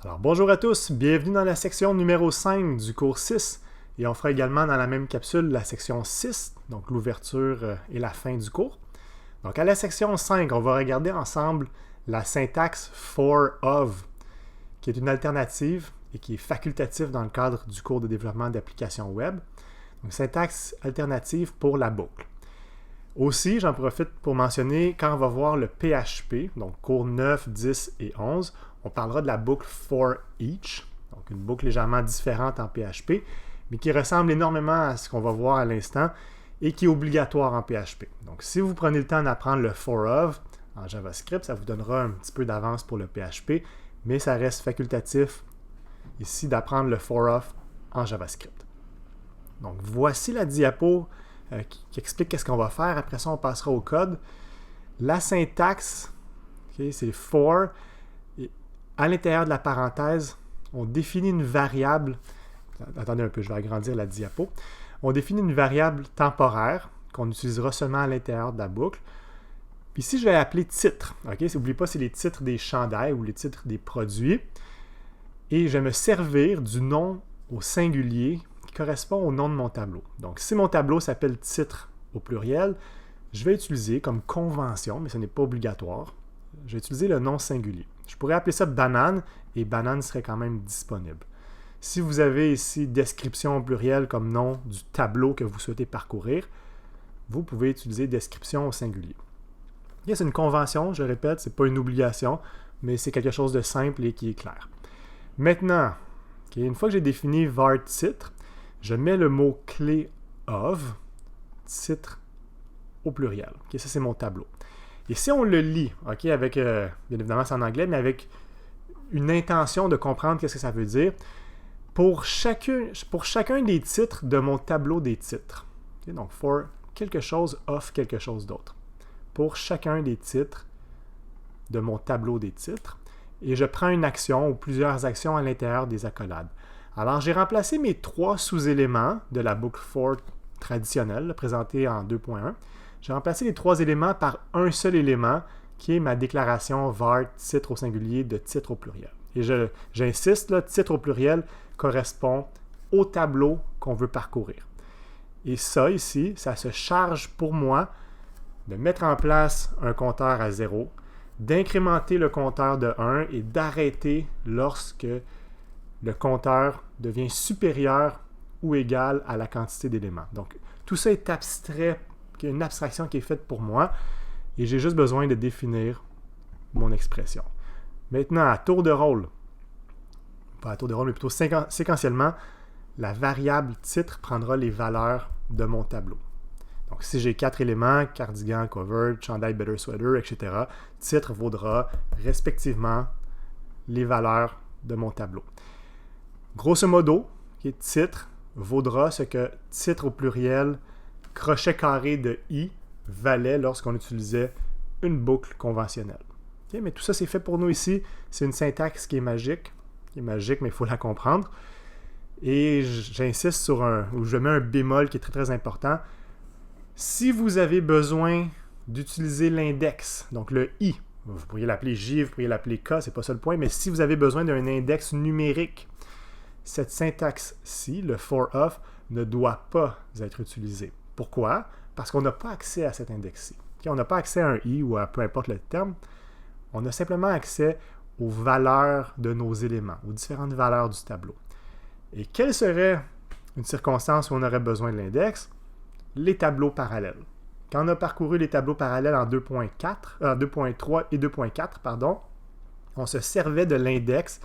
Alors bonjour à tous, bienvenue dans la section numéro 5 du cours 6 et on fera également dans la même capsule la section 6, donc l'ouverture et la fin du cours. Donc à la section 5, on va regarder ensemble la syntaxe for of, qui est une alternative et qui est facultative dans le cadre du cours de développement d'applications web. Donc syntaxe alternative pour la boucle. Aussi, j'en profite pour mentionner quand on va voir le PHP, donc cours 9, 10 et 11, on parlera de la boucle for each, donc une boucle légèrement différente en PHP, mais qui ressemble énormément à ce qu'on va voir à l'instant et qui est obligatoire en PHP. Donc si vous prenez le temps d'apprendre le for of en JavaScript, ça vous donnera un petit peu d'avance pour le PHP, mais ça reste facultatif ici d'apprendre le for of en JavaScript. Donc voici la diapo qui explique qu'est-ce qu'on va faire. Après ça, on passera au code. La syntaxe, c'est for. Et à l'intérieur de la parenthèse, on définit une variable. Attendez un peu, je vais agrandir la diapo. On définit une variable temporaire qu'on utilisera seulement à l'intérieur de la boucle. Puis ici, je vais l'appeler titre. N'oubliez pas, c'est les titres des chandails ou les titres des produits. Et je vais me servir du nom au singulier qui correspond au nom de mon tableau. Donc, si mon tableau s'appelle titre au pluriel, je vais utiliser comme convention, mais ce n'est pas obligatoire, je vais utiliser le nom singulier. Je pourrais appeler ça banane et banane serait quand même disponible. Si vous avez ici description au pluriel comme nom du tableau que vous souhaitez parcourir, vous pouvez utiliser description au singulier. C'est une convention, je répète, ce n'est pas une obligation, mais c'est quelque chose de simple et qui est clair. Maintenant, une fois que j'ai défini var titre, je mets le mot-clé of, titre au pluriel. Ça, c'est mon tableau. Et si on le lit, avec, bien évidemment, c'est en anglais, mais avec une intention de comprendre qu'est-ce que ça veut dire, pour chacun des titres de mon tableau des titres. Donc, for quelque chose, of quelque chose d'autre. Pour chacun des titres de mon tableau des titres, et je prends une action ou plusieurs actions à l'intérieur des accolades. Alors, j'ai remplacé mes trois sous-éléments de la boucle for traditionnelle, présentée en 2.1. J'ai remplacé les trois éléments par un seul élément, qui est ma déclaration var titre au singulier de titre au pluriel. Et j'insiste, là, titre au pluriel correspond au tableau qu'on veut parcourir. Et ça, ici, ça se charge pour moi de mettre en place un compteur à 0, d'incrémenter le compteur de 1 et d'arrêter lorsque le compteur devient supérieur ou égal à la quantité d'éléments. Donc, tout ça est abstrait, une abstraction qui est faite pour moi, et j'ai juste besoin de définir mon expression. Maintenant, à tour de rôle, pas à tour de rôle, mais plutôt séquentiellement, la variable titre prendra les valeurs de mon tableau. Donc, si j'ai 4 éléments, cardigan, cover, chandail, better sweater, etc., titre vaudra respectivement les valeurs de mon tableau. Grosso modo, titre vaudra ce que titre au pluriel, crochet carré de i, valait lorsqu'on utilisait une boucle conventionnelle. Mais tout ça, c'est fait pour nous ici. C'est une syntaxe qui est magique, mais il faut la comprendre. Et j'insiste sur ou je mets un bémol qui est très, très important. Si vous avez besoin d'utiliser l'index, donc le i, vous pourriez l'appeler j, vous pourriez l'appeler k, c'est pas ça le point, mais si vous avez besoin d'un index numérique, cette syntaxe-ci, le for of, ne doit pas être utilisée. Pourquoi? Parce qu'on n'a pas accès à cet index-ci. On n'a pas accès à un i ou à peu importe le terme. On a simplement accès aux valeurs de nos éléments, aux différentes valeurs du tableau. Et quelle serait une circonstance où on aurait besoin de l'index? Les tableaux parallèles. Quand on a parcouru les tableaux parallèles en 2.3 et 2.4, on se servait de l'index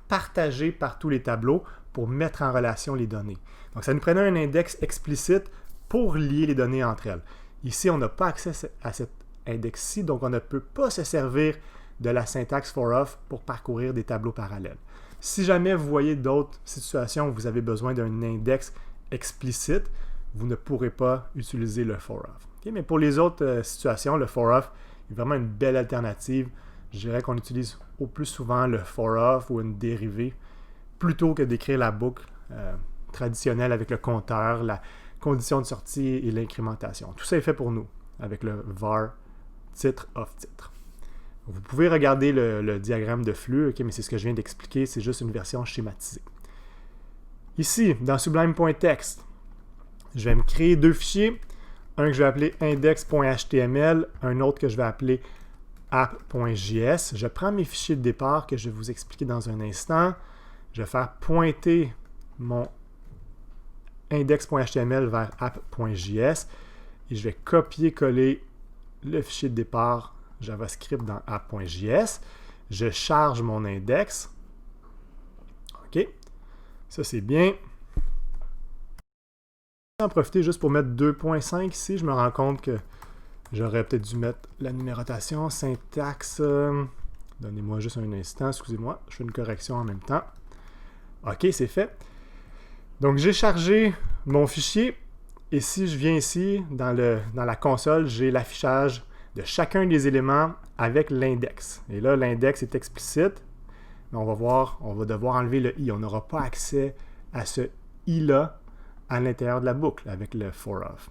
partagé par tous les tableaux pour mettre en relation les données. Donc, ça nous prenait un index explicite pour lier les données entre elles. Ici, on n'a pas accès à cet index-ci, donc on ne peut pas se servir de la syntaxe for of pour parcourir des tableaux parallèles. Si jamais vous voyez d'autres situations où vous avez besoin d'un index explicite, vous ne pourrez pas utiliser le for of. Mais pour les autres situations, le for of est vraiment une belle alternative. Je dirais qu'on utilise au plus souvent le for of ou une dérivée plutôt que d'écrire la boucle traditionnelle avec le compteur, la condition de sortie et l'incrémentation. Tout ça est fait pour nous avec le var titre of titre. Vous pouvez regarder le diagramme de flux, mais c'est ce que je viens d'expliquer, c'est juste une version schématisée. Ici, dans Sublime.txt, je vais me créer deux fichiers, un que je vais appeler index.html, un autre que je vais appeler app.js. Je prends mes fichiers de départ que je vais vous expliquer dans un instant. Je vais faire pointer mon index.html vers app.js et je vais copier-coller le fichier de départ JavaScript dans app.js. Je charge mon index. OK. Ça, c'est bien. Je vais en profiter juste pour mettre 2.5 ici. Je me rends compte que j'aurais peut-être dû mettre la numérotation, syntaxe. Donnez-moi juste un instant, excusez-moi. Je fais une correction en même temps. OK, c'est fait. Donc, j'ai chargé mon fichier. Et si je viens ici, dans la console, j'ai l'affichage de chacun des éléments avec l'index. Et là, l'index est explicite. Mais on va devoir enlever le i. On n'aura pas accès à ce i-là à l'intérieur de la boucle avec le for of.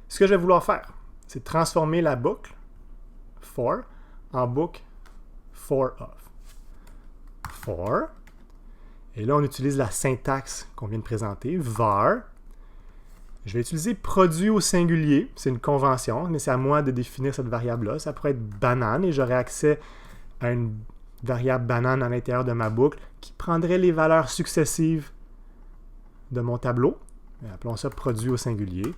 Ce que je vais vouloir faire, c'est transformer la boucle for en boucle for of. For. Et là, on utilise la syntaxe qu'on vient de présenter, var. Je vais utiliser produit au singulier, c'est une convention, mais c'est à moi de définir cette variable-là. Ça pourrait être banane et j'aurai accès à une variable banane à l'intérieur de ma boucle qui prendrait les valeurs successives de mon tableau. Appelons ça produit au singulier.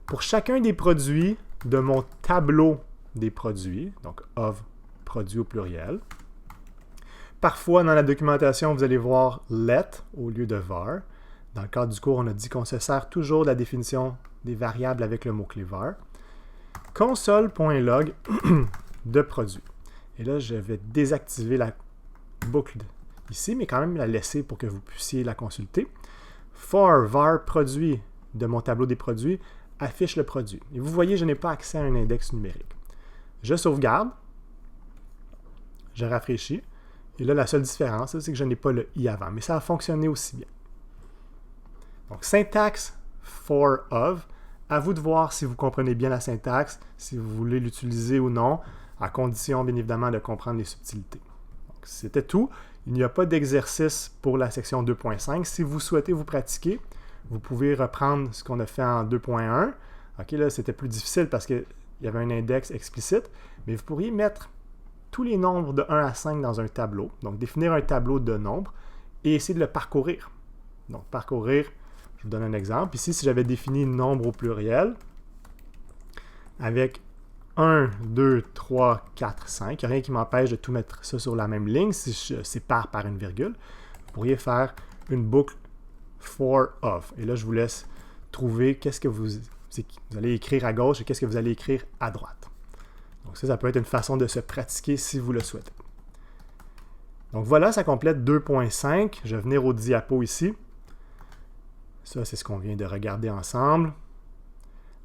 Pour chacun des produits de mon tableau des produits, donc of produit au pluriel, parfois dans la documentation, vous allez voir let au lieu de var. Dans le cadre du cours, on a dit qu'on se sert toujours de la définition des variables avec le mot-clé var. Console.log de produit. Et là, je vais désactiver la boucle ici, mais quand même la laisser pour que vous puissiez la consulter. For var produit de mon tableau des produits affiche le produit. Et vous voyez, je n'ai pas accès à un index numérique. Je sauvegarde. Je rafraîchis. Et là, la seule différence, c'est que je n'ai pas le i avant. Mais ça a fonctionné aussi bien. Donc, syntaxe for of. À vous de voir si vous comprenez bien la syntaxe, si vous voulez l'utiliser ou non, à condition, bien évidemment, de comprendre les subtilités. Donc, c'était tout. Il n'y a pas d'exercice pour la section 2.5. Si vous souhaitez vous pratiquer, vous pouvez reprendre ce qu'on a fait en 2.1. OK, là, c'était plus difficile parce qu'il y avait un index explicite, mais vous pourriez mettre tous les nombres de 1 à 5 dans un tableau. Donc, définir un tableau de nombres et essayer de le parcourir. Donc, parcourir, je vous donne un exemple. Ici, si j'avais défini nombre au pluriel avec 1, 2, 3, 4, 5, il n'y a rien qui m'empêche de tout mettre ça sur la même ligne. Si je sépare par une virgule, vous pourriez faire une boucle for of. Et là, je vous laisse trouver qu'est-ce que vous allez écrire à gauche et qu'est-ce que vous allez écrire à droite. Donc ça peut être une façon de se pratiquer si vous le souhaitez. Donc voilà, ça complète 2.5. Je vais venir au diapo ici. Ça, c'est ce qu'on vient de regarder ensemble.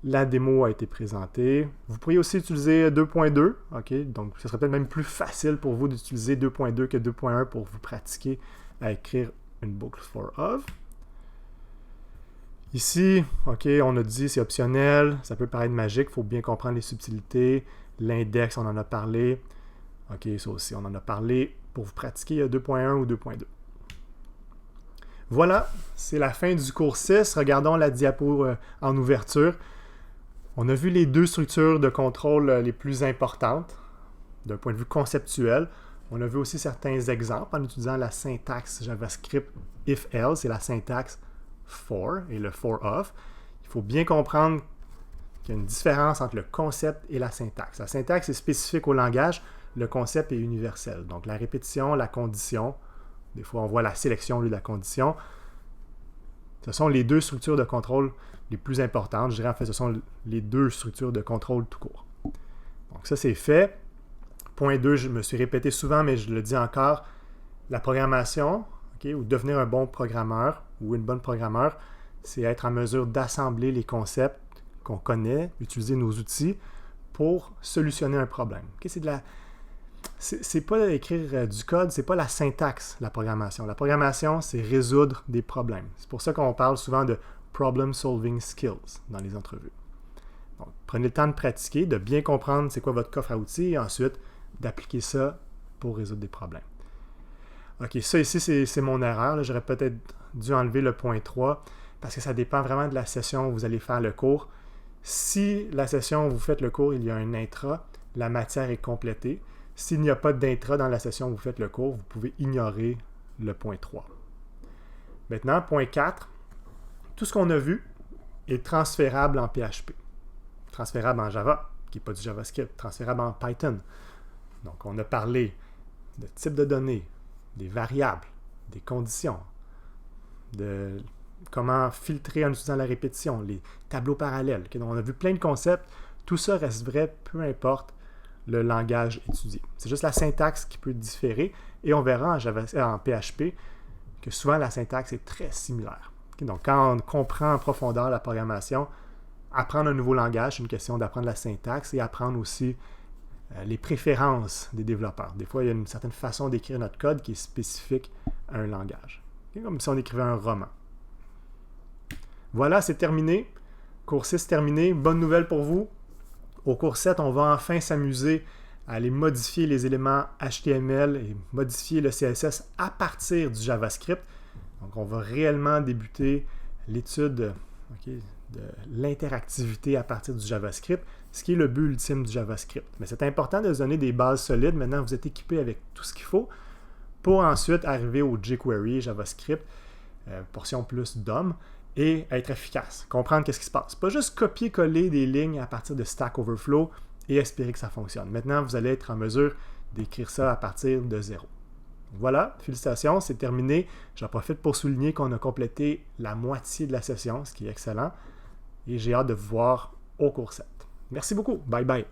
La démo a été présentée. Vous pourriez aussi utiliser 2.2. OK? Donc, ce serait peut-être même plus facile pour vous d'utiliser 2.2 que 2.1 pour vous pratiquer à écrire une boucle for of. Ici, OK, on a dit c'est optionnel. Ça peut paraître magique. Il faut bien comprendre les subtilités. L'index, on en a parlé. OK, ça aussi, on en a parlé. Pour vous pratiquer 2.1 ou 2.2. Voilà, c'est la fin du cours 6. Regardons la diapo en ouverture. On a vu les deux structures de contrôle les plus importantes d'un point de vue conceptuel. On a vu aussi certains exemples en utilisant la syntaxe JavaScript if-else et la syntaxe for et le for of. Il faut bien comprendre qu'il y a une différence entre le concept et la syntaxe. La syntaxe est spécifique au langage, le concept est universel. Donc la répétition, la condition, des fois on voit la sélection au lieu de la condition. Ce sont les deux structures de contrôle les plus importantes. Je dirais en fait ce sont les deux structures de contrôle tout court. Donc ça c'est fait. Point 2, je me suis répété souvent, mais je le dis encore, la programmation, okay, ou devenir un bon programmeur ou une bonne programmeur, c'est être en mesure d'assembler les concepts qu'on connaît, utiliser nos outils pour solutionner un problème. Okay, c'est pas écrire du code, c'est pas la syntaxe, la programmation. La programmation, c'est résoudre des problèmes. C'est pour ça qu'on parle souvent de problem solving skills dans les entrevues. Donc, prenez le temps de pratiquer, de bien comprendre c'est quoi votre coffre à outils et ensuite d'appliquer ça pour résoudre des problèmes. OK, ça ici, c'est mon erreur. J'aurais peut-être dû enlever le point 3 parce que ça dépend vraiment de la session où vous allez faire le cours. Si la session où vous faites le cours, il y a un intra, la matière est complétée. S'il n'y a pas d'intra dans la session où vous faites le cours, vous pouvez ignorer le point 3. Maintenant, point 4, tout ce qu'on a vu est transférable en PHP, transférable en Java, qui n'est pas du JavaScript, transférable en Python. Donc, on a parlé de type de données, des variables, des conditions, de comment filtrer en utilisant la répétition, les tableaux parallèles. Okay? Donc, on a vu plein de concepts. Tout ça reste vrai, peu importe le langage étudié. C'est juste la syntaxe qui peut différer et on verra en PHP que souvent la syntaxe est très similaire. Okay? Donc, quand on comprend en profondeur la programmation, apprendre un nouveau langage, c'est une question d'apprendre la syntaxe et apprendre aussi les préférences des développeurs. Des fois, il y a une certaine façon d'écrire notre code qui est spécifique à un langage. Okay? Comme si on écrivait un roman. Voilà, c'est terminé. Cours 6 terminé. Bonne nouvelle pour vous. Au cours 7, on va enfin s'amuser à aller modifier les éléments HTML et modifier le CSS à partir du JavaScript. Donc, on va réellement débuter l'étude de l'interactivité à partir du JavaScript, ce qui est le but ultime du JavaScript. Mais c'est important de se donner des bases solides. Maintenant, vous êtes équipé avec tout ce qu'il faut pour ensuite arriver au jQuery, JavaScript, portion plus DOM, et être efficace, comprendre qu'est-ce qui se passe. Pas juste copier-coller des lignes à partir de Stack Overflow et espérer que ça fonctionne. Maintenant, vous allez être en mesure d'écrire ça à partir de zéro. Voilà, félicitations, c'est terminé. J'en profite pour souligner qu'on a complété la moitié de la session, ce qui est excellent. Et j'ai hâte de vous voir au cours 7. Merci beaucoup. Bye bye.